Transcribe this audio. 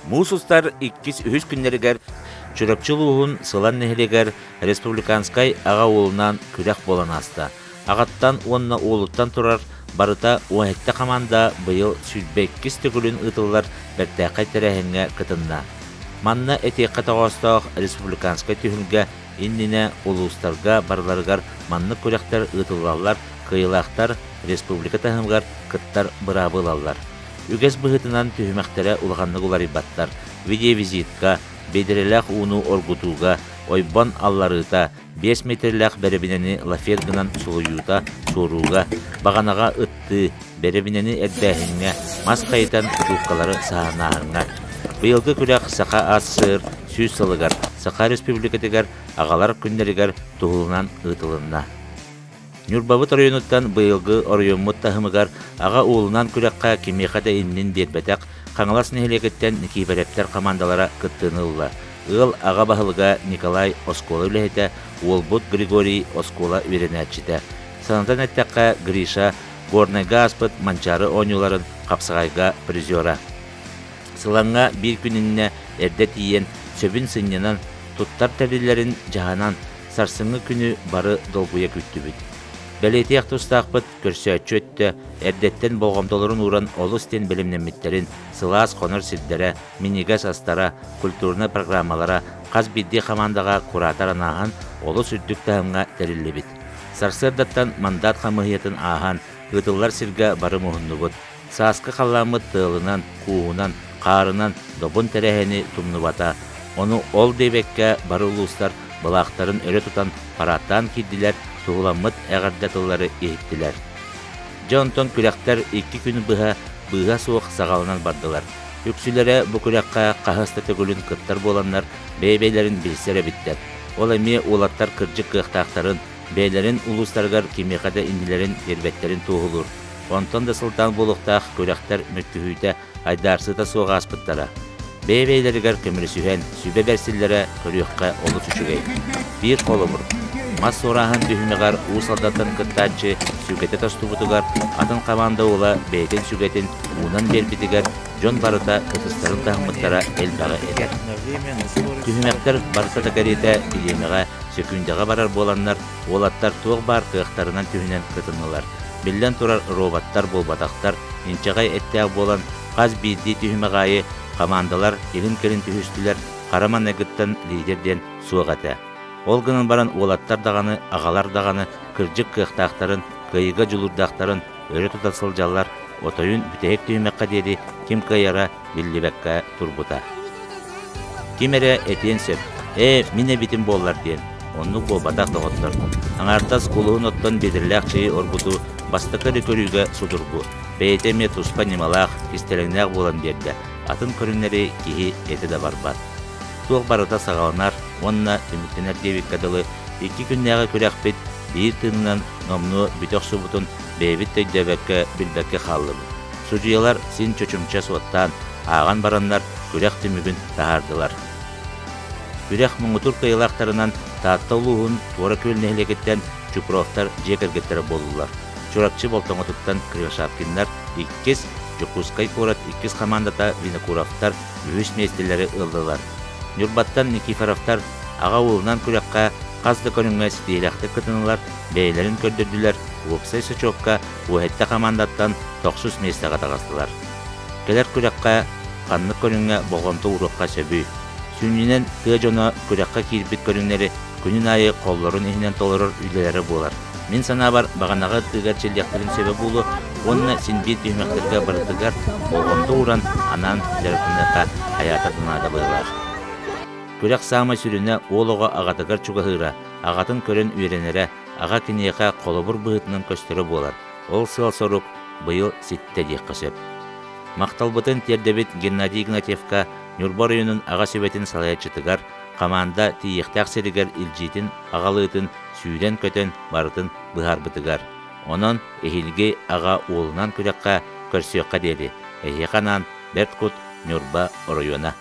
Мусустар иккис үхүс күннеригер чурапчылуғын сылан нехелегер республиканскай аға олынан күрек болан аста. Ағаттан онна олуттан тұрар барыта уәхетті команда бұйыл сүлбеккіс түгілін ұтылар бәртәқай тәрәхенге кытынна. Манна этеққа тағастақ республиканскай түхілге инніне олуыстарға барларғар манны көректер ұтылалар, кыйлақтар республика тағымғар кыттар бұрабылалар. Үгес бұғытынан түхімәқтері ұлғанны ғылар ибаттар, видеовизитка, бедереләқ уну оргутуға, ойбан алларыта, 5 метрләқ бәребінені лафергынан сұлуюта, соруға, бағанаға ұтты, бәребінені әдбәхінге, мас қайтан ұтуққалары сағанағынға. Бұйылғы күрәқ сақа асыр, сүйіз сылығар, сақа республикатығар, ағалар күндерігер тұғылынан ұтылынна. Нюрбабыт районуттан бұйылғы орайонмыт тахымыгар аға уылынан күрәққа кемеқата иннин дербетәк қаңылас нехелегеттен кейбәрептер командалара кыттынылла. Ыл аға бағылыға Николай Оскола үләхеті, Уолбут Григорий Оскола веренәтчіті. Санатан әттәққа Гриша Горнайға аспыт манчары ойнуларын қапсағайға призера. Сылаңға бір күнінне әрдет иен сөбін сыннынан тұттар тәрелерін жағанан сарсыңы күні бары долбуя күтті бүт. Бәлетияқ тұстақпыт көрсөтчі өтті, әрдеттен болғамдолырын ұран олыстен білімнеміттерін, сылас қоныр сілдері, минигас астара, культурны программалара, қаз бидді командаға куратар анаған олыс үддік тағымға тәрілі бит. Сарсырдаттан мандат қамығиетін аған, ұтылар сілге бары мұхынны бұд. Сасқы қаламы тылынан, қуынан, қарынан добын тәрәхені тұмныбата. Оны ол дебекке бары ұлыстар бұлақтарын өрі тұтан параттан кедділер, туғыламыт әғардатылары ехттілер. Жонтон күрәқтер 2 күн бұға суық сағалынан бардылар. Үксілері бұ күрәққа қағысты түгілін кыттар боланлар бәйбейлерін білсері біттер. Ол әме олаттар кіржік қықтақтарын, бәйлерін ұлыстарғар кемеқада инділерін ербеттерін туғылыр. Онтон да сылтан болуқтақ күрәқтер мүттүхүйті айдарсыта соға аспыттара. Бәйбейлерігер көмірі сүйен, сүйбе бәрсілері көріққа олы түшігей. Bir қолымыр. Мас сорахан түхімеғар ұсалдаттан кыттачы сүгеті тастубутугар, атын қаманда ола бәйтін сүгетін ұнан бербітігер, жон барыта кытыстарын тағымыттара әл бағы әгер. Түхімектер барыта тағареті білемеға сөкүндеға барар боланлар, олаттар тоқ бар қықтарынан түхінен кытынылар. Білден тұрар роботтар болбатақтар, инчағай әттәг болан қаз бейді түхімеғайы командалар елін келін түхістілер, қараман әгіттен лидерден суағаты. Олғынан баран олаттар дағаны, ағалар дағаны, кіржік қықтақтарын, кайыға жұлырдақтарын, өрі тұтасыл жаллар, отойын бүтәйік түймекқа деді, кем кайара білдебекка турбута. Кемері әтен сөп, мине бітім боллар ден, онны болбатақ тоғыттар. Аңартас қолуын оттан бедірләқ чайы орбуту, бастықы көрігі судырбу. Бәйтеме тұспа немалақ, кестеліңнәқ болан берді. Атын көрінері кейі әті да барбат. Туық барыта сағаланар, онна үміттенер дебек кадылы 2 күннәға көрәқ бет, бір тыңынан номну бүтіқ сұбытын бәйбіт тәйдәбәкке білбәкке қалым. Судьялар сен чөчімчә суаттан, аған баранлар көрәқ түмігін тағардылар. Көрәқ мұңытыр қиылақтарынан таттаулуғын туара көлнәхлекеттен чупровтар жекергеттері болулар. Чурапчы болтаңытыттан Крышапкинлар 2 Жукускай корат 2 командата Винокуровтар өз местелері ылдылар. Нюрбаттан Никифоровтар аға уылынан күрәққа қазды көріңгі стейләқті кытынылар, бәйлерін көрдірділер, ұпсай сычоққа уәтті командаттан 900 местаға тағастылар. Келер күрәққа қанны көріңгі боғымты ұрыққа сөбүй. Сүнінен тұжона күрәққа кирбит көріңлері күнін айы қолларын ехінен толырыр үйлелері болар. Мен сана бар бағанаға тұғар челдяқтарын сөбі болу, онына сенбей түймектерге бардығар боғымты ұран анан дәркіндіға аятатынады бұйлар. Күрәк сағыма сүріне олыға ағатығар чуғығыра, ағатын көрін үйренері, аға кенеға қолыбыр бұғытының көстері болар. Ол сыл сорук бұйыл сетті дейққа сөп. Мақталбытын тердебет Геннадий Игнатьевка Нюрбар үйінің аға сөбетін салаятчытығар, команда тиектәк серігер илжитін ағалытын сүйден көтен барытын бұғар бұтығар. Онын эхилге аға олынан күрәққа көрсөққа деді. Эхеқанан Берткут Нюрба района.